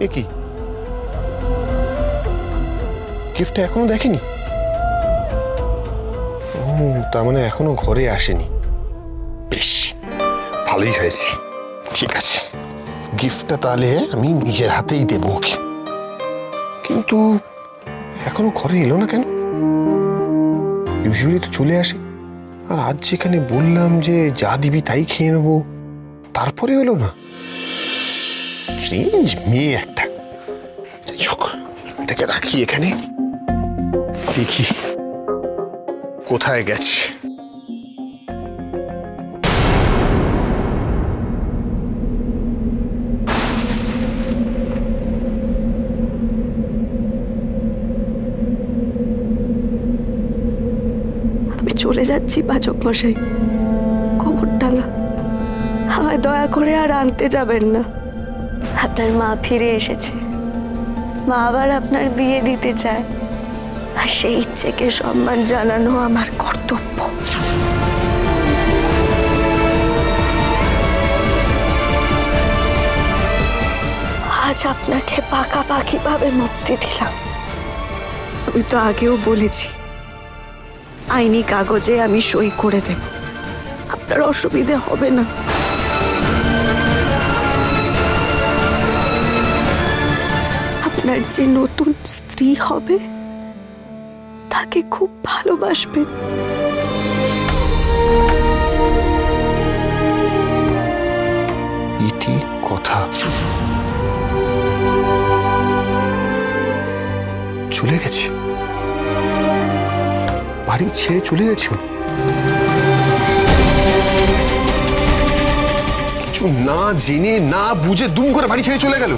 এ কি গিফটটা এখনো দেখেনি? ও তার মানে এখনো ঘরে আসেনি। বেশ ভালোই হয়েছে, ঠিক আছে গিফটটা তাহলে আমি নিজের হাতেই দেবো ওকে। কিন্তু এখনো ঘরে এলো না কেন? ইউজুয়ালি তো চলে আসে। আর আজ যেখানে বললাম যে যা দিবি তাই খেয়ে নেবো, তারপরে হলো না। স্ট্রেঞ্জ মেয়ে একটা। যাই হোক এটাকে রাখি এখানে, দেখি কোথায় গেছে। আমি চলে যাচ্ছি পাচক মশাই, খবরটাঙ্গা আমায় দয়া করে আর আনতে যাবেন না। আপনার মা ফিরে এসেছে, মা আবার আপনার বিয়ে দিতে চায়, আর সেই ইচ্ছেকে সম্মান জানানো আমার কর্তব্য। আজ আপনাকে পাকাপাকি ভাবে মুক্তি দিলাম। আমি তো আগেও বলেছি আইনি কাগজে আমি সই করে দেব, আপনার অসুবিধে হবে না। আপনার যে নতুন স্ত্রী হবে তাকে খুব ভালোবাসবেন। ইতি কথা চলে গেছে, বাড়ি ছেড়ে চলে গেছে। কিছু না জেনে না বুঝে দুম করে বাড়ি ছেড়ে চলে গেল।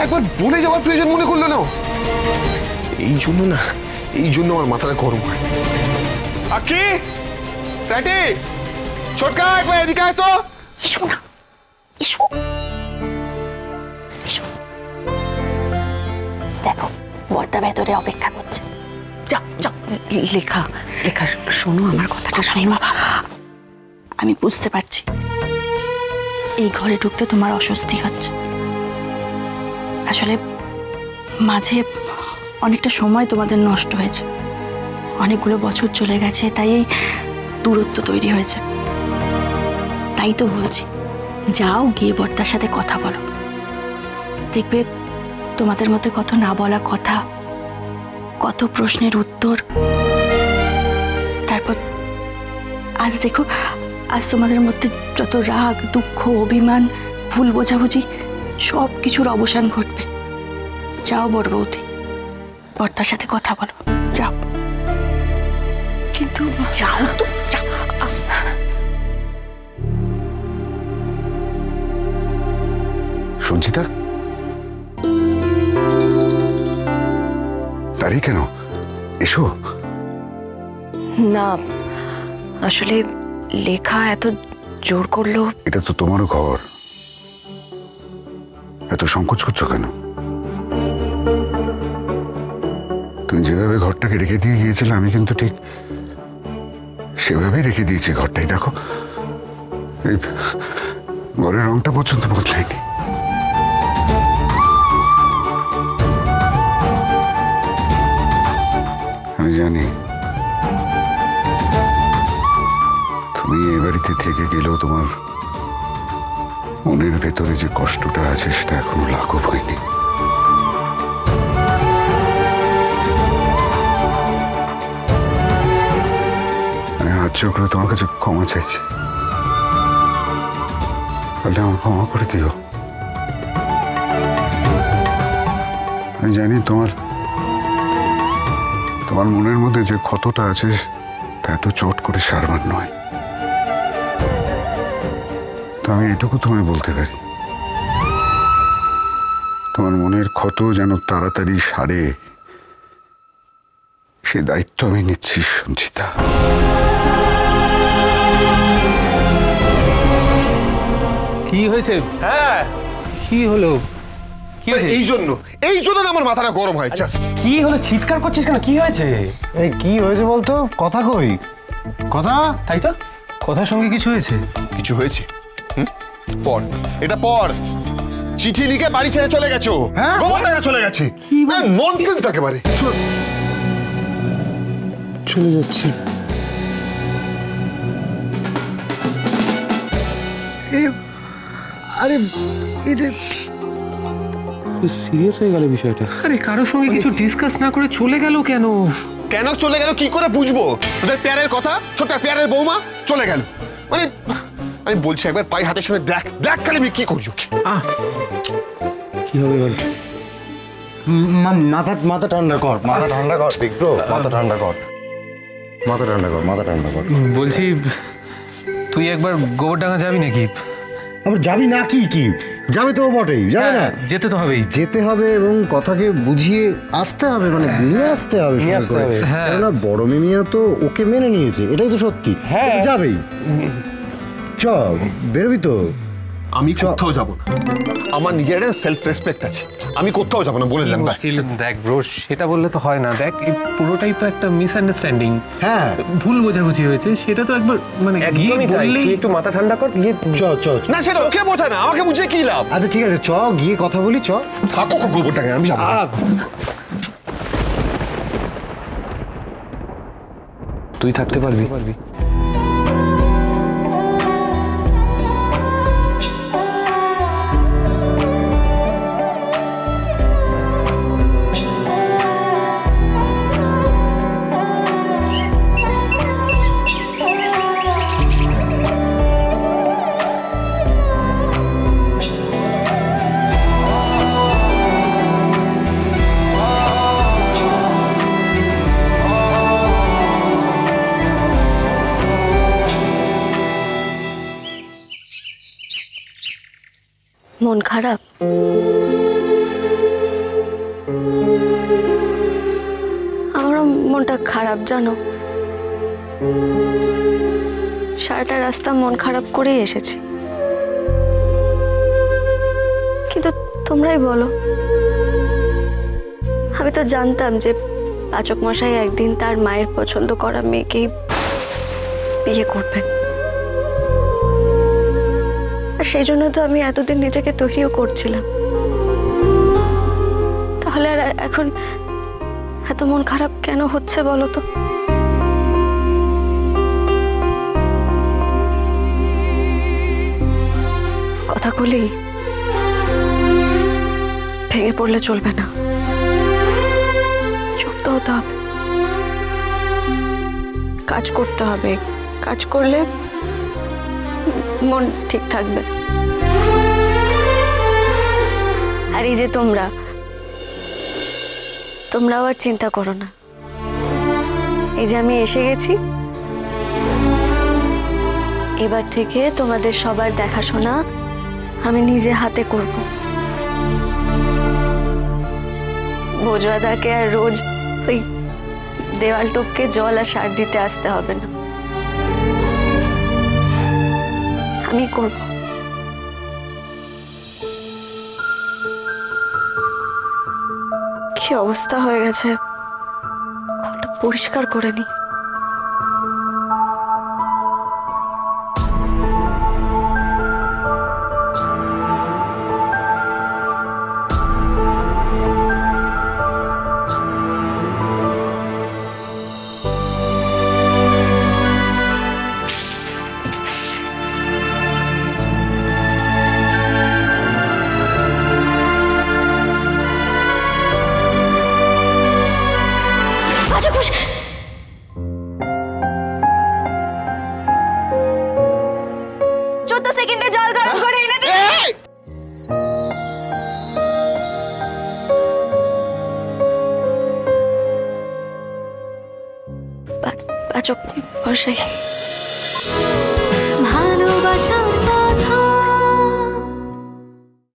একবার বলে যাওয়ার প্রয়োজন মনে করলো না। এই জন্য না, এই জন্য আমার মাথাটা গরম হয়। আকি প্যাটি ছোটকা একবার এদিকে আয় তো। ইসু না, ইসু ইসু, দেখো বর্দা ভেতরে অপেক্ষা করছে। যাও যাও। লেখা লেখা শোনো, আমার কথাটা শোনো। আমি বুঝতে পারছি এই ঘরে ঢুকতে তোমার অস্বস্তি হচ্ছে। আসলে মাঝে অনেকটা সময় তোমাদের নষ্ট হয়েছে, অনেকগুলো বছর চলে গেছে, তাই এই দূরত্ব তৈরি হয়েছে। তাই তো বলছি, যাও গিয়ে বর্দার সাথে কথা বলো, দেখবে তোমাদের মধ্যে কত না বলা কথা, কত প্রশ্নের উত্তর। তারপর আজ দেখো, আজ তোমাদের মধ্যে যত রাগ, দুঃখ, অভিমান, ভুল বোঝাবুঝি সব কিছুর অবসান ঘটবে। যাও বড় বৌদি, বর্দার সাথে কথা বলো, যাও। কিন্তু যাও তো, যাও। সঞ্চিতা, দাঁড়িয়ে কেন? এসো না, আসলে লেখা এত জোর করলো। এটা তো তোমারও খবর, এত সংকোচ করছো কেন? তুমি যেভাবে ঘরটাকে রেখে দিয়ে গিয়েছিলে আমি কিন্তু ঠিক সেভাবেই রেখে দিয়েছি ঘরটাই। দেখো এই ঘরের রংটা পর্যন্ত বদলায়নি। আমি জানি তুমি এই বাড়িতে থেকে গেলেও তোমার মনের ভেতরে যে কষ্টটা আছে সেটা এখনো লাঘব হয়নি। আমি হাত জোর করে তোমার কাছে ক্ষমা চাইছি, তাহলে আমার ক্ষমা করে দিও। আমি জানি তোমার মনের মধ্যে যে ক্ষতটা আছে তা এত চট করে সারবার নয়। তো আমি এটুকু তোমায় বলতে পারি, তোমার মনের ক্ষত যেন তাড়াতাড়ি সারে সে দায়িত্ব আমি নিচ্ছি সঞ্চিতা। কি হয়েছে? হ্যাঁ কি হলো? এই জন্য আমার মাথাটা গরম হয়। কি হলো? চিৎকার করছিস কেন? কি হয়েছে? এই কি হয়েছে বলতো? কথা কই, কথা। তাই তো, কথার সঙ্গে কিছু হয়েছে? কিছু হয়েছে? পড়, এটা পড়। চিঠি লিখে বাড়ি ছেড়ে চলে গেছো। হ্যাঁ? গোবরডাঙ্গা চলে গেছে। ননসেন্স একেবারে। চলে যাচ্ছি। আরে এটা সিরিয়াস হয়ে গেল বিষয়টা। আরে কারোর সঙ্গে কিছু ডিসকাস না করে চলে গেল কেন? কেন চলে গেল কি করে বুঝবো? ওদের প্যারের কথা, ছোট প্যারের বৌমা চলে গেল। মানে আমি বলছি একবার পায়ে হাতের সঙ্গে দেখ, দেখ খালি আমি কি করছো। কি হবে এবার? মাথা ঠান্ডা কর, মাথা ঠান্ডা কর বিগ্র, মাথা ঠান্ডা কর, মাথা ঠান্ডা কর, মাথা ঠান্ডা কর। বলছি তুই একবার গোবরডাঙ্গা যাবি নাকি? আবার যাবি না? কি কি যাবে তো বটেই, যাবে না? যেতে তো হবেই। যেতে হবে এবং কথাকে বুঝিয়ে আসতে হবে, মানে নিয়ে আসতে হবে। কেননা বড় মিমিয়া তো ওকে মেনে নিয়েছে, এটাই তো সত্যি। যাবেই, চ বেরোবি তো। আমি কোথাও যাব না, আমার নিজের সেলফ রেসপেক্ট আছে, আমি কোথাও যাব না বলে দিলাম। দেখ ব্রো, সেটা বললে তো হয় না। দেখ এই পুরোটাই তো একটা মিসআন্ডারস্ট্যান্ডিং, হ্যাঁ ভুল বোঝাবুঝি হয়েছে, সেটা তো একবার মানে গিয়ে বললেই একটু মাথা ঠান্ডা কর। গিয়ে চ না, সেটা ওকে বোঝা না, আমাকে বুঝিয়ে কি লাভ? আচ্ছা ঠিক আছে, চ গিয়ে কথা বলি, চ। থাকো গোবরডাঙ্গায়, আমি যাব। তুই থাকতে পারবি? মন খারাপ? আমারও মনটা খারাপ জানো। সারাটা রাস্তা মন খারাপ করেই এসেছি, কিন্তু তোমরাই বলো। আমি তো জানতাম যে পাচক মশাই একদিন তার মায়ের পছন্দ করা মেয়েকেই বিয়ে করবেন, আর সেই জন্য তো আমি এতদিন নিজেকে তৈরিও করছিলাম। তাহলে আর এখন এত মন খারাপ কেন হচ্ছে বলো তো? কথাগুলি ভেঙে পড়লে চলবে না, শক্ত হতে হবে, কাজ করতে হবে। কাজ করলে মন ঠিক থাকবে। আর এই যে তোমরাও আর চিন্তা করো না। এই যে আমি এসে গেছি, এবার থেকে তোমাদের সবার দেখাশোনা আমি নিজে হাতে করব। ভোজবাদাকে আর রোজ ওই দেওয়াল টপকে জল আর সার দিতে আসতে হবে না, আমি করব। কি অবস্থা হয়ে গেছে, ঘরটা পরিষ্কার করে নি। পাচক মশাই, ভালোবাসা